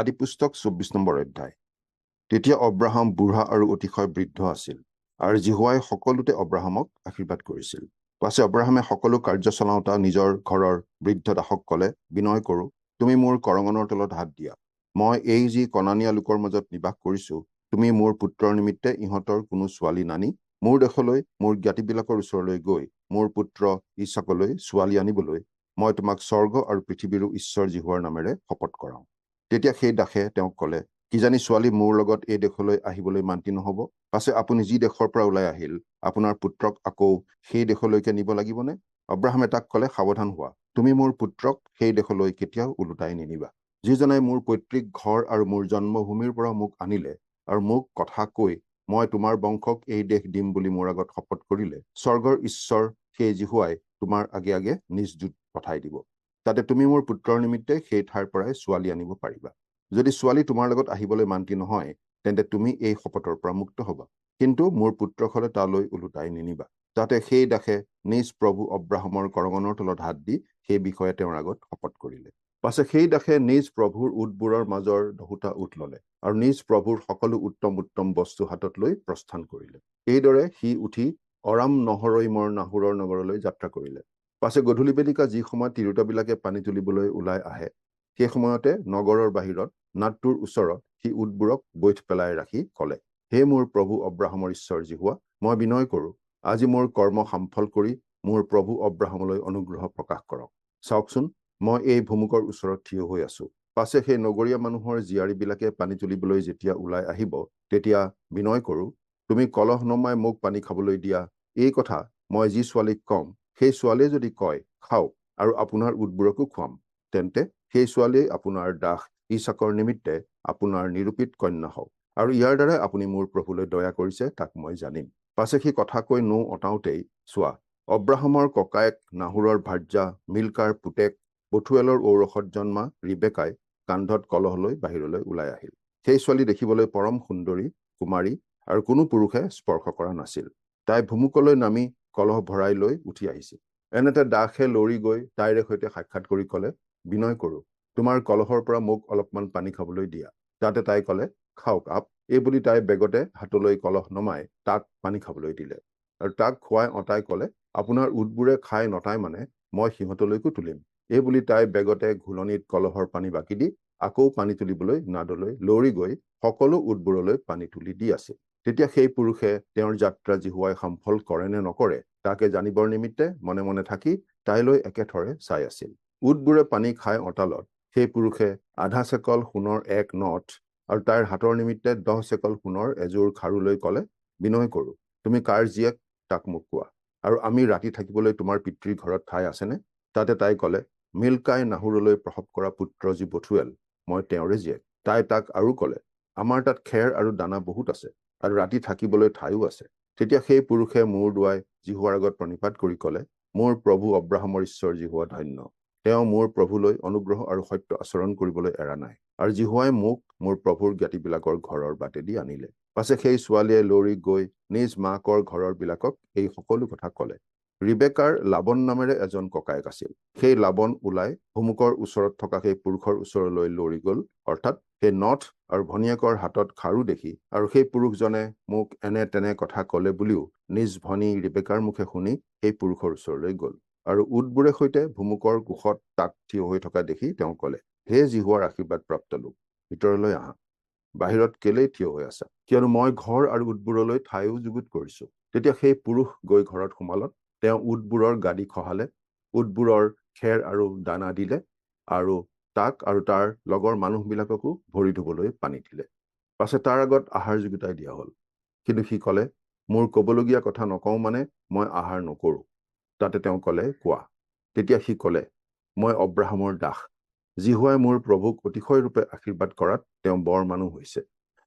আদিপুস্তক 24 number অধ্যায়। তেতিয়া অব্ৰাহাম বুঢ়া আৰু অতিশয় বৃদ্ধ আছিল, আৰু জিহুৱাই সকলোতে অব্ৰাহামক আশীৰ্বাদ কৰিছিল। পাছে অব্ৰাহামে সকলো কাৰ্য চলাওঁতা নিজৰ ঘৰৰ বৃদ্ধ দাসক ক'লে, বিনয় কৰোঁ, তুমি মোৰ কৰঙণৰ তলত হাত দিয়া। মই এই যি কনানীয়া লোকৰ মাজত নিবাস কৰিছো, তুমি মোৰ পুত্ৰৰ নিমিত্তে ইহঁতৰ কোনো ছোৱালী নানি মোৰ দেশলৈ মোৰ জ্ঞাতিবিলাকৰ ওচৰলৈ গৈ মোৰ পুত্ৰ ইছাকলৈ ছোৱালী আনিবলৈ মই তোমাক স্বৰ্গ আৰু পৃথিৱীৰো ঈশ্বৰ জিহুৱাৰ নামেৰে শপত কৰাওঁ। তেতিয়া সেই দাসে তেওঁক ক'লে, কিজানি ছোৱালী মোৰ লগত এই দেশলৈ আহিবলৈ মান্তি নহ'ব? পাছে আপুনি যি দেশৰ পৰা ওলাই আহিল, আপোনাৰ পুত্ৰক আকৌ সেই দেশলৈকে নিব লাগিবনে? অব্ৰাহামে তাক ক'লে, সাৱধান হোৱা, তুমি মোৰ পুত্ৰক সেই দেশলৈ কেতিয়াও ওলোটাই নিনিবা। যিজনাই মোৰ পৈতৃক ঘৰ আৰু মোৰ জন্মভূমিৰ পৰা মোক আনিলে আৰু মোক কথা কৈ মই তোমাৰ বংশক এই দেশ দিম বুলি মোৰ আগত শপত কৰিলে, স্বৰ্গৰ ঈশ্বৰ সেই জিহুৱাই তোমাৰ আগে আগে নিজ দূত পঠাই দিব। তাতে তুমি মোৰ পুত্ৰৰ নিমিত্তে সেই ঠাইৰ পৰাই ছোৱালী আনিব পাৰিবা। যদি ছোৱালী তোমাৰ লগত আহিবলৈ মান্তি নহয়, তেন্তে তুমি এই শপতৰ পৰা মুক্ত হবা, কিন্তু মোৰ পুত্ৰক হলে তালৈ ওলোটাই নিনিবা। তাতে সেই দাসে নিজ প্ৰভু অব্ৰাহামৰ কৰঙণৰ তলত হাত দি সেই বিষয়ে তেওঁৰ আগত শপত কৰিলে। পাছে সেই দাসে নিজ প্ৰভুৰ উটবোৰৰ মাজৰ 10টা উট ললে আৰু নিজ প্ৰভুৰ সকলো উত্তম উত্তম বস্তু হাতত লৈ প্ৰস্থান কৰিলে। এইদৰে সি উঠি অৰাম নহৰৈমৰ নাহুৰৰ নগৰলৈ যাত্ৰা কৰিলে। পাছে গধূলি বেলিকা যি সময়ত তিৰোতাবিলাকে পানী তুলিবলৈ ওলাই আহে, সেই সময়তে নগৰৰ বাহিৰত নাদটোৰ ওচৰত সি উটবোৰক বৈঠ পেলাই ৰাখি ক'লে, হে মোৰ প্ৰভু অব্ৰাহামৰ ঈশ্বৰ জিহুৱা, মই বিনয় কৰোঁ, আজি মোৰ কৰ্ম সামফল কৰি মোৰ প্ৰভু অব্ৰাহামলৈ অনুগ্ৰহ প্ৰকাশ কৰক। চাওকচোন, মই এই ভুমুকৰ ওচৰত থিয় হৈ আছো। পাছে সেই নগৰীয়া মানুহৰ জীয়াৰীবিলাকে পানী তুলিবলৈ যেতিয়া ওলাই আহিব, তেতিয়া বিনয় কৰোঁ, তুমি কলহ নমাই মোক পানী খাবলৈ দিয়া। এই কথা মই যি ছোৱালীক কম, সেই ছোৱালীয়ে যদি কয়, খাওক আৰু আপোনাৰ উটবোৰকো খুৱাম, তেন্তে সেই ছোৱালীয়ে আপোনাৰ দাস ইছাকৰ নিমিত্তে আপোনাৰ নিৰূপিত কন্যা হওক, আৰু ইয়াৰ দ্বাৰা আপুনি মোৰ প্ৰভুলৈ দয়া কৰিছে তাক মই জানিম। পাছে সি কথা কৈ নৌ অটাওঁতেই চোৱা, অব্ৰাহামৰ ককায়েক নাহুৰৰ ভাৰ্যা মিলকাৰ পুতেক বথুৱেলৰ ঔৰসত জন্মা ৰিবেকাই কান্ধত কলহ লৈ বাহিৰলৈ ওলাই আহিল। সেই ছোৱালী দেখিবলৈ পৰম সুন্দৰী কুমাৰী, আৰু কোনো পুৰুষে স্পৰ্শ কৰা নাছিল। তাই ভুমুকলৈ নামি কলহ ভৰাই লৈ উঠি আহিছিল। এনেতে দাসে লৰি গৈ তাইৰে সৈতে সাক্ষাৎ কৰি ক'লে, বিনয় কৰোঁ, তোমাৰ কলহৰ পৰা মোক অলপমান পানী খাবলৈ দিয়া। তাতে তাই ক'লে, খাওক আপ। এই বুলি তাই বেগতে হাতলৈ কলহ নমাই তাক পানী খাবলৈ দিলে, আৰু তাক খুৱাই অঁতাই ক'লে, আপোনাৰ উটবোৰে খাই নটাই মানে মই সিহঁতলৈকো তুলিম। এই বুলি তাই বেগতে ঘুলনিত কলহৰ পানী বাকি দি আকৌ পানী তুলিবলৈ নাদলৈ লৰি গৈ সকলো উটবোৰলৈ পানী তুলি দি আছিল। তেতিয়া সেই পুৰুষে তেওঁৰ যাত্ৰা জিহুৱাই সামফল কৰে নে নকৰে তাকে জানিবৰ নিমিত্তে মনে মনে থাকি তাইলৈ একেথৰে চাই আছিল। উটবোৰে পানী খাই অঁতালত সেই পুৰুষে আধা চেকল সোণৰ এক নথ আৰু তাইৰ হাতৰ নিমিত্তে 10 চেকল সোণৰ এযোৰ খাৰু লৈ ক'লে, বিনয় কৰোঁ, তুমি কাৰ জীয়েক তাক মোক কোৱা, আৰু আমি ৰাতি থাকিবলৈ তোমাৰ পিতৃৰ ঘৰত ঠাই আছেনে? তাতে তাই ক'লে, মিলকাই নাহুৰলৈ প্ৰসৱ কৰা পুত্ৰ যি বথুৱেল, মই তেওঁৰে জীয়েক। তাই তাক আৰু ক'লে, আমাৰ তাত খেৰ আৰু দানা বহুত আছে, আৰু ৰাতি থাকিবলৈ ঠাইও আছে। তেতিয়া সেই পুৰুষে মূৰ দুৱাই জিহুৱাৰ আগত প্ৰণিপাত কৰি ক'লে, মোৰ প্ৰভু অব্ৰাহামৰ ঈশ্বৰ জিহুৱা ধন্য। তেওঁ মোৰ প্ৰভুলৈ অনুগ্ৰহ আৰু সত্য আচৰণ কৰিবলৈ এৰা নাই, আৰু জিহুৱাই মোক মোৰ প্ৰভুৰ জ্ঞাতিবিলাকৰ ঘৰৰ বাটেদি আনিলে। পাছে সেই ছোৱালীয়ে লৰি গৈ নিজ মাকৰ ঘৰৰ বিলাকক এই সকলো কথা ক'লে। ৰিবেকাৰ লাবন নামেৰে এজন ককায়েক আছিল। সেই লাবন ওলাই ভুমুকৰ ওচৰত থকা সেই পুৰুষৰ ওচৰলৈ লৰি গ'ল, অৰ্থাৎ সেই নথ আৰু ভনীয়েকৰ হাতত খাৰু দেখি, আৰু সেই পুৰুষজনে মোক এনে তেনে কথা ক'লে বুলিও নিজ ভনী ৰিবেকাৰ মুখে শুনি সেই পুৰুষৰ ওচৰলৈ গ'ল, আৰু উটবোৰে সৈতে ভুমুকৰ কোষত তাক থিয় হৈ থকা দেখি তেওঁ ক'লে, হে জিহুৱাৰ আশীৰ্বাদ প্ৰাপ্ত লোক, ভিতৰলৈ আহা। বাহিৰত কেলেই থিয় হৈ আছা? কিয়নো মই ঘৰ আৰু উটবোৰলৈ ঠাইও যুগুত কৰিছো। তেতিয়া সেই পুৰুষ গৈ ঘৰত সোমালত তেওঁ উটবোৰৰ গাদী খহালে, উটবোৰৰ খেৰ আৰু দানা দিলে, আৰু তাক আৰু তাৰ লগৰ মানুহবিলাককো ভৰি ধুবলৈ পানী দিলে। পাছে তাৰ আগত আহাৰ যুগুতাই দিয়া হ'ল। কিন্তু সি ক'লে, মোৰ ক'বলগীয়া কথা নকওঁ মানে মই আহাৰ নকৰোঁ। তাতে তেওঁ ক'লে, কোৱা। তেতিয়া সি ক'লে, মই অব্ৰাহামৰ দাস। জিহুৱাই মোৰ প্ৰভুক অতিশয় ৰূপে আশীৰ্বাদ কৰাত তেওঁ বৰ মানুহ হৈছে,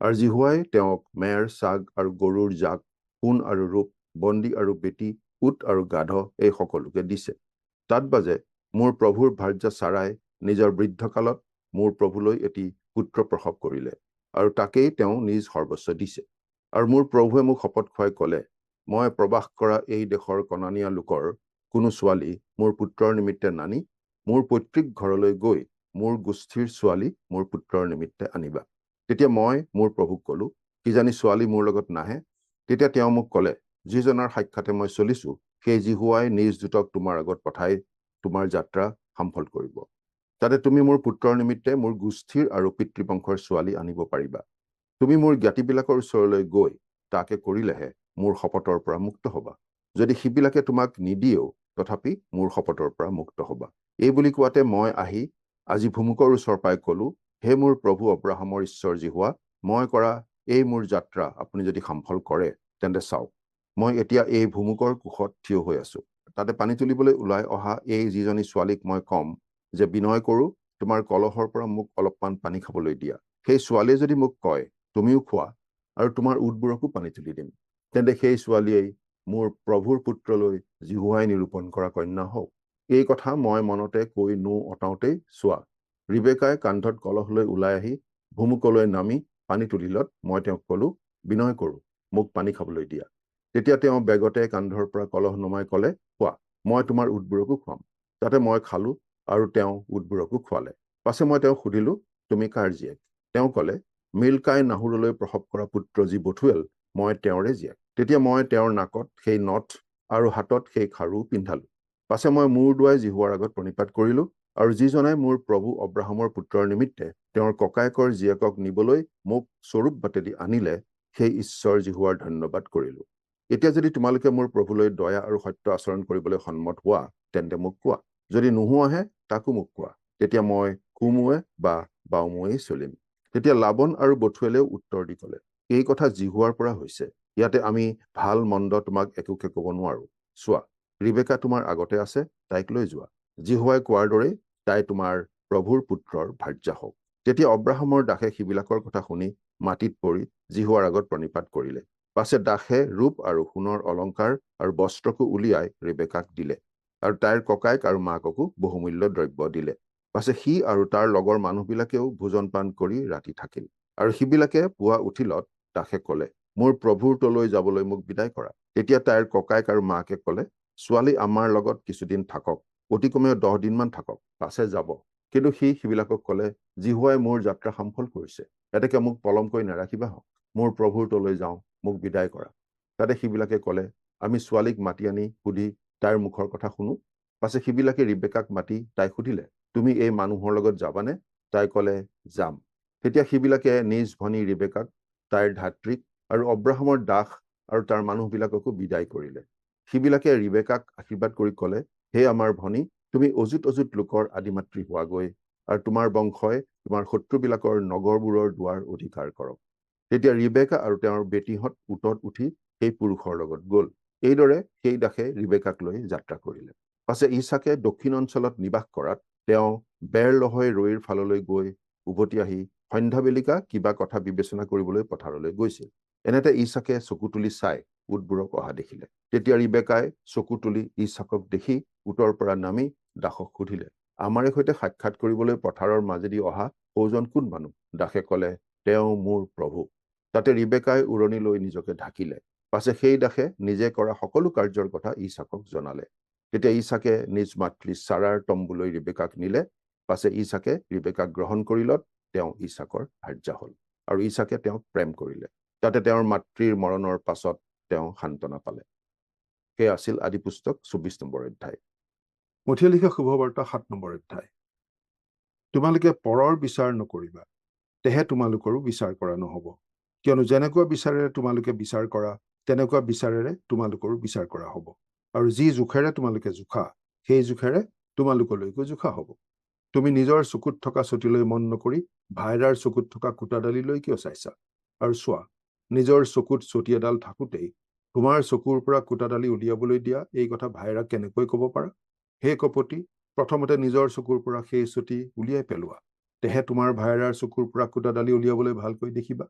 আৰু জিহুৱাই তেওঁক মেৰ চাগ আৰু গৰুৰ জাক, সোণ আৰু ৰূপ, বন্দী আৰু বেটী, উট আৰু গাধ এই সকলোকে দিছে। তাত বাজে মোৰ প্ৰভুৰ ভাৰ্যা চাৰাই নিজৰ বৃদ্ধকালত মোৰ প্ৰভুলৈ এটি পুত্ৰ প্ৰসৱ কৰিলে, আৰু তাকেই তেওঁ নিজ সৰ্বস্ব দিছে। আৰু মোৰ প্ৰভুৱে মোক শপত খুৱাই ক'লে, মই প্ৰবাস কৰা এই দেশৰ কনানীয়া লোকৰ কোনো ছোৱালী মোৰ পুত্ৰৰ নিমিত্তে নানি মোৰ পৈতৃক ঘৰলৈ গৈ মোৰ গোষ্ঠীৰ ছোৱালী মোৰ পুত্ৰৰ নিমিত্তে আনিবা। তেতিয়া মই মোৰ প্ৰভুক ক'লো, কিজানি ছোৱালী মোৰ লগত নাহে। তেতিয়া তেওঁ মোক ক'লে, যিজনৰ সাক্ষাতে মই চলিছো, সেই জিহুৱাই নিজ দূতক তোমাৰ আগত পঠাই তোমাৰ যাত্ৰা সফল কৰিব, যাতে তুমি মোৰ পুত্ৰৰ নিমিত্তে মোৰ গোষ্ঠীৰ আৰু পিতৃবংশৰ ছোৱালী আনিব পাৰিবা। তুমি মোৰ জ্ঞাতিবিলাকৰ ওচৰলৈ গৈ তাকে কৰিলেহে মোৰ শপতৰ পৰা মুক্ত হবা। যদি সিবিলাকে তোমাক নিদিয়েও তথাপি মোৰ শপতৰ পৰা মুক্ত হবা। এই বুলি কোৱাতে মই আহি আজি ভুমুকৰ ওচৰ পাই ক'লো, হে মোৰ প্ৰভু অব্ৰাহামৰ ঈশ্বৰ জিহুৱা, মই কৰা এই মোৰ যাত্ৰা আপুনি যদি সফল কৰে, তেন্তে চাওক, মই এতিয়া এই ভুমুকৰ কোষত থিয় হৈ আছো। তাতে পানী তুলিবলৈ ওলাই অহা এই যিজনী ছোৱালীক মই কম যে বিনয় কৰো, তোমাৰ কলহৰ পৰা মোক অলপমান পানী খাবলৈ দিয়া। সেই ছোৱালীয়ে যদি মোক কয়, তুমিও খোৱা আৰু তোমাৰ উটবোৰকো পানী তুলি দিম, তেন্তে সেই ছোৱালীয়েই মোৰ প্ৰভুৰ পুত্ৰলৈ জিহুৱাই নিৰূপণ কৰা কন্যা হওক। এই কথা মই মনতে কৈ অটাওতেই চোৱা, ৰিবেকাই কান্ধত কলহ লৈ ওলাই আহি ভুমুকলৈ নামি পানী তুলিলত মই তেওঁক ক'লো, বিনয় কৰো, মোক পানী খাবলৈ দিয়া। তেতিয়া তেওঁ বেগতে কান্ধৰ পৰা কলহ নমাই ক'লে, খোৱা, মই তোমাৰ উটবোৰকো খুৱাম। তাতে মই খালো আৰু তেওঁ উটবোৰকো খুৱালে। পাছে মই তেওঁক সুধিলো, তুমি কাৰ জীয়েক? তেওঁ ক'লে, মিলকাই নাহুৰলৈ প্ৰসৱ কৰা পুত্ৰ যি বথুৱেল, মই তেওঁৰে জীয়েক। তেতিয়া মই তেওঁৰ নাকত সেই নথ আৰু হাতত সেই খাৰু পিন্ধালো। পাছে মই মূৰ দুৱাই জিহুৱাৰ আগত প্ৰণিপাত কৰিলো, আৰু যিজনে মোৰ প্ৰভু অব্ৰাহামৰ পুত্ৰৰ নিমিত্তে তেওঁৰ ককায়েকৰ জীয়েকক নিবলৈ মোক স্বৰূপ বাটেদি আনিলে, সেই ঈশ্বৰ জিহুৱাৰ ধন্যবাদ কৰিলো। এতিয়া যদি তোমালোকে মোৰ প্ৰভুলৈ দয়া আৰু সত্য আচৰণ কৰিবলৈ সন্মত হোৱা, তেন্তে মোক কোৱা। যদি নোহোৱাহে তাকো মোক কোৱা, তেতিয়া মই সোঁমুৱে বা বাওঁমুৱেই চলিম। তেতিয়া লাবন আৰু বথুৱেলেও উত্তৰ দি ক'লে, এই কথা জিহুৱাৰ পৰা হৈছে, ইয়াতে আমি ভাল মন্দ তোমাক একোকে ক'ব নোৱাৰো। চোৱা, ৰিবেকা তোমাৰ আগতে আছে, তাইক লৈ যোৱা। জিহুৱাই কোৱাৰ দৰেই তাই তোমাৰ প্ৰভুৰ পুত্ৰৰ ভাৰ্যা হওক। তেতিয়া অব্ৰাহামৰ দাসে সিবিলাকৰ কথা শুনি মাটিত পৰি জিহুৱাৰ আগত প্ৰণিপাত কৰিলে। পাছে দাসে ৰূপ আৰু সোণৰ অলংকাৰ আৰু বস্ত্ৰকো উলিয়াই ৰিবেকাক দিলে, আৰু তাইৰ ককায়েক আৰু মাককো বহুমূল্য দ্ৰব্য দিলে। পাছে সি আৰু তাৰ লগৰ মানুহবিলাকেও ভোজন পান কৰি ৰাতি থাকিল। আৰু সিবিলাকে পুৱা উঠিলত দাসে ক'লে, মোৰ প্ৰভুৰ তলৈ যাবলৈ মোক বিদায় কৰা। তেতিয়া তাইৰ ককায়েক আৰু মাকে ক'লে, ছোৱালী আমাৰ লগত কিছুদিন থাকক, অতি কমেও 10 দিনমান থাকক, পাছে যাব। কিন্তু সি সিবিলাকক ক'লে, জিহুৱাই মোৰ যাত্ৰা সফল কৰিছে, এতেকে মোক পলমকৈ নাৰাখিবা হওক, মোৰ প্ৰভুৰ তলৈ যাওঁ, মোক বিদায় কৰা। তাতে সিবিলাকে ক'লে, আমি ছোৱালীক মাতি আনি সুধি তাইৰ মুখৰ কথা শুনো। পাছে সিবিলাকে ৰিবেকাক মাতি তাইক সুধিলে, তুমি এই মানুহৰ লগত যাবানে? তাই ক'লে, যাম। তেতিয়া সিবিলাকে নিজ ভনী ৰিবেকাক, তাইৰ ধাত্ৰীক আৰু অব্ৰাহামৰ দাস আৰু তাৰ মানুহবিলাককো বিদায় কৰিলে। সিবিলাকে ৰিবেকাক আশীৰ্বাদ কৰি ক'লে, হে আমাৰ ভনী, তুমি অযুত অযুত লোকৰ আদিমাতৃ হোৱাগৈ, আৰু তোমাৰ বংশই তোমাৰ শত্ৰুবিলাকৰ নগৰবোৰৰ দুৱাৰ অধিকাৰ কৰক। তেতিয়া ৰিবেকা আৰু তেওঁৰ বেটীহঁত উটত উঠি সেই পুৰুষৰ লগত গ'ল। এইদৰে সেই দাসে ৰিবেকাক লৈ যাত্ৰা কৰিলে। পাছে ইছাকে দক্ষিণ অঞ্চলত নিবাস কৰাত তেওঁ বেৰলহৈ ৰৈৰ ফাললৈ গৈ উভতি আহি সন্ধ্যাবেলিকা কিবা কথা বিবেচনা কৰিবলৈ পথাৰলৈ গৈছিল। এনেতে ইছাকে চকু তুলি চাই উটবোৰক অহা দেখিলে। তেতিয়া ৰিবেকাই চকু তুলি ইছাকক দেখি উটৰ পৰা নামি দাসক সুধিলে, আমাৰে সৈতে সাক্ষাৎ কৰিবলৈ পথাৰৰ মাজেদি অহা সৌজন কোন মানুহ? দাসে ক'লে, তেওঁ মোৰ প্ৰভু। তাতে ৰিবেকাই উৰণি লৈ নিজকে ঢাকিলে। পাছে সেই দাসে নিজে কৰা সকলো কাৰ্যৰ কথা ইছাকক জনালে। তেতিয়া ইছাকে নিজ মাতৃ ছাৰাৰ তম্বুলৈ ৰিবেকাক নিলে। পাছে ইছাকে ৰিবেকাক গ্ৰহণ কৰিলত তেওঁ ইছাকৰ ভাৰ্যা হল, আৰু ইছাকে তেওঁক প্ৰেম কৰিলে। তাতে তেওঁৰ মাতৃৰ মৰণৰ পাছত তেওঁ সান্তনা পালে। সেয়া আছিল আদি পুস্তক 24 নম্বৰ অধ্যায়। মথিয় লিখা শুভবাৰ্তা 7 নম্বৰ অধ্যায়। তোমালোকে পৰৰ বিচাৰ নকৰিবা, তেহে তোমালোকৰো বিচাৰ কৰা নহব। কিয়নো যেনেকুৱা বিচাৰেৰে তোমালোকে বিচাৰ কৰা, তেনেকুৱা বিচাৰেৰে তোমালোকৰো বিচাৰ কৰা হব। আৰু যি জোখেৰে তোমালোকে জোখা, সেই জোখেৰে তোমালোকলৈকো জোখা হব। তুমি নিজৰ চকুত থকা চটিলৈ মন নকৰি ভাইৰাৰ চকুত থকা কুটাডালিলৈ কিয় চাইছা? আৰু চোৱা, নিজৰ চকুত চটি এডাল থাকোঁতেই তোমাৰ চকুৰ পৰা কুটাডালি উলিয়াবলৈ দিয়া, এই কথা ভাইৰাক কেনেকৈ ক'ব পাৰা? হে কপটি, প্ৰথমতে নিজৰ চকুৰ পৰা সেই চটি উলিয়াই পেলোৱা, তেহে তোমাৰ ভাইৰাৰ চকুৰ পৰা কুটাডালি উলিয়াবলৈ ভালকৈ দেখিবা।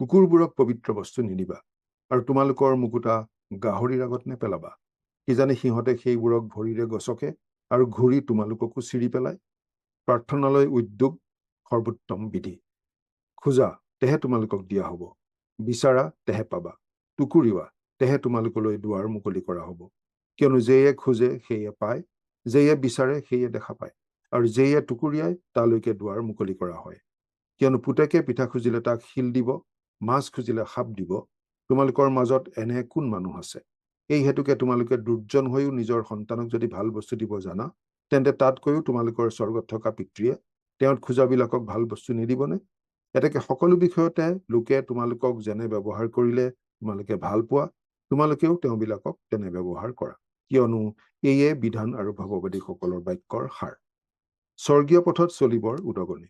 কুকুৰবোৰক পবিত্ৰ বস্তু নিদিবা, আৰু তোমালোকৰ মুকুতা গাহৰিৰ আগত নেপেলাবা, কিজানি সিহঁতে সেইবোৰক ভৰিৰে গছকে আৰু ঘূৰি তোমালোককো চিৰি পেলায়। প্ৰাৰ্থনালৈ উদ্যোগ সৰ্বোত্তম বিধি। খোজা, তেহে তোমালোকক দিয়া হব, বিচাৰা তেহে পাবা, টুকুৰিবা তেহে তোমালোকলৈ দুৱাৰ মুকলি কৰা হব। কিয়নো যেয়ে খোজে সেয়ে পায়, যেয়ে বিচাৰে সেয়ে দেখা পায়, আৰু যেয়ে টুকুৰিয়াই তালৈকে দুৱাৰ মুকলি কৰা হয়। কিয়নো পুতেকে পিঠা খুজিলে তাক শিল দিব, মাছ খুজিলে সাপ দিব। তোমালোকৰ মাজত এনে কোন মানুহ আছে? এই হেতুকে তোমালোকে দুৰ্জন হৈও নিজৰ সন্তানক যদি ভাল বস্তু দিব জানা, তেন্তে তাতকৈও তোমালোকৰ স্বৰ্গত থকা পিতৃয়ে তেওঁত খোজাবিলাকক ভাল বস্তু নিদিবনে? এতেকে সকলো বিষয়তে লোকে তোমালোকক যেনে ব্যৱহাৰ কৰিলে তোমালোকে ভাল পোৱা, তোমালোকেও তেওঁবিলাকক তেনে ব্যৱহাৰ কৰা। কিয়নো এয়ে বিধান আৰু ভগৱতীসকলৰ বাক্যৰ সাৰ। স্বৰ্গীয় পথত চলিবৰ উদগনি।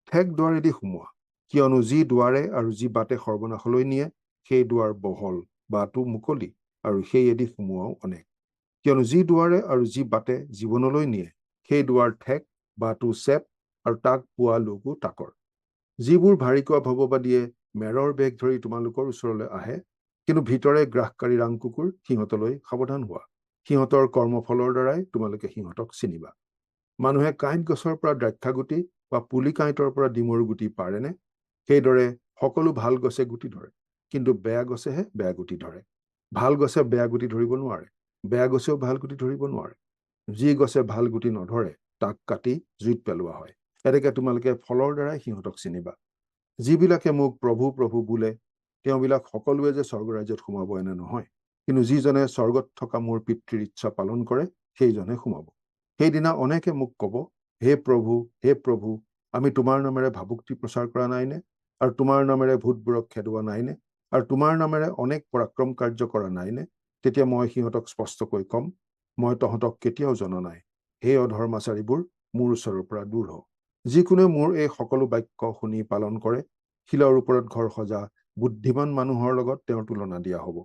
ঠেক দুৱাৰেদি সোমোৱা, কিয়নো যি দুৱাৰে আৰু যি বাটে সৰ্বনাশলৈ নিয়ে, সেই দুৱাৰ বহল, বাটো মুকলি, আৰু সেয়েদি সোমোৱাও অনেক। কিয়নো যি দুৱাৰে আৰু যি বাটে জীৱনলৈ নিয়ে, সেই দুৱাৰ ঠেক, বাটো চেপ, আৰু তাক পোৱা লোকো তাকৰ। যিবোৰ ভাৰিকোৱা ভৱবাদীয়ে মেৰৰ বেগ ধৰি তোমালোকৰ ওচৰলৈ আহে, কিন্তু ভিতৰে গ্ৰাসকাৰী ৰাংকুকুৰ, সিহঁতলৈ সাৱধান হোৱা। সিহঁতৰ কৰ্মফলৰ দ্বাৰাই তোমালোকে সিহঁতক চিনিবা। মানুহে কাঁইট গছৰ পৰা দ্ৰাক্ষাগুটি বা পুলি কাঁইটৰ পৰা ডিমৰু গুটি পাৰেনে? সেইদৰে সকলো ভাল গছে গুটি ধৰে, কিন্তু বেয়া গছেহে বেয়া গুটি ধৰে। ভাল গছে বেয়া গুটি ধৰিব নোৱাৰে, বেয়া গছেও ভাল গুটি ধৰিব নোৱাৰে। যি গছে ভাল গুটি নধৰে, তাক কাটি জুইত পেলোৱা হয়। এতেকে তোমালোকে ফলৰ দ্বাৰাই সিহঁতক চিনিবা। যিবিলাকে মোক প্ৰভু প্ৰভু বোলে, তেওঁবিলাক সকলোৱে যে স্বৰ্গৰাজ্যত সোমাব এনে নহয়, কিন্তু যিজনে স্বৰ্গত থকা মোৰ পিতৃৰ ইচ্ছা পালন কৰে, সেইজনে সোমাব। সেইদিনা অনেকে মোক কব, হে প্ৰভু, আমি তোমাৰ নামেৰে ভাবুক্তি প্ৰচাৰ কৰা নাইনে? আৰু তোমাৰ নামেৰে ভূতবোৰক খেদোৱা নাইনে? আৰু তোমাৰ নামেৰে অনেক পৰাক্ৰম কাৰ্য কৰা নাইনে? তেতিয়া মই সিহঁতক স্পষ্টকৈ কম, মই তহঁতক কেতিয়াও জনা নাই। হে অধৰ্মাচাৰীবোৰ, মোৰ ওচৰৰ পৰা দূৰ হ। যিকোনোৱে মোৰ এই সকলো বাক্য শুনি পালন কৰে, শিলৰ ওপৰত ঘৰ সজা বুদ্ধিমান মানুহৰ লগত তেওঁৰ তুলনা দিয়া হ'ব।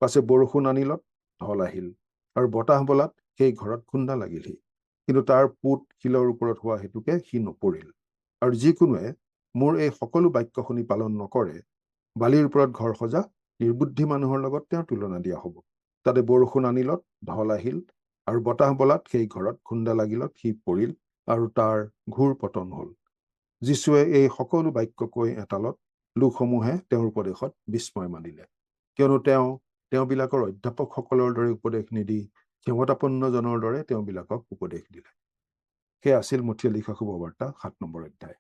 পাছে বৰষুণ আনিলত ঢল আহিল, আৰু বতাহ বলাত সেই ঘৰত খুন্দা লাগিলহি, কিন্তু তাৰ পুত শিলৰ ওপৰত হোৱা হেতুকে সি নপৰিল। আৰু যিকোনোৱে মোৰ এই সকলো বাক্য শুনি পালন নকৰে, বালিৰ ওপৰত ঘৰ সজা নিৰ্বুদ্ধি মানুহৰ লগত তেওঁৰ তুলনা দিয়া হ'ব। তাতে বৰষুণ আনিলত ঢল আহিল, আৰু বতাহ বলাত সেই ঘৰত খুন্দা লাগিলত সি পৰিল, আৰু তাৰ ঘূৰ পতন হল। যীশুৱে এই সকলো বাক্য কৈ এটালত লোকসমূহে তেওঁৰ উপদেশত বিস্ময় মানিলে, কিয়নো তেওঁবিলাকৰ অধ্যাপকসকলৰ দৰে উপদেশ নিদি ক্ষমতাপন্নজনৰ দৰে তেওঁবিলাকক উপদেশ দিলে। সেয়া আছিল মথিয় লিখা শুভবাৰ্তা 7 নম্বৰ অধ্যায়।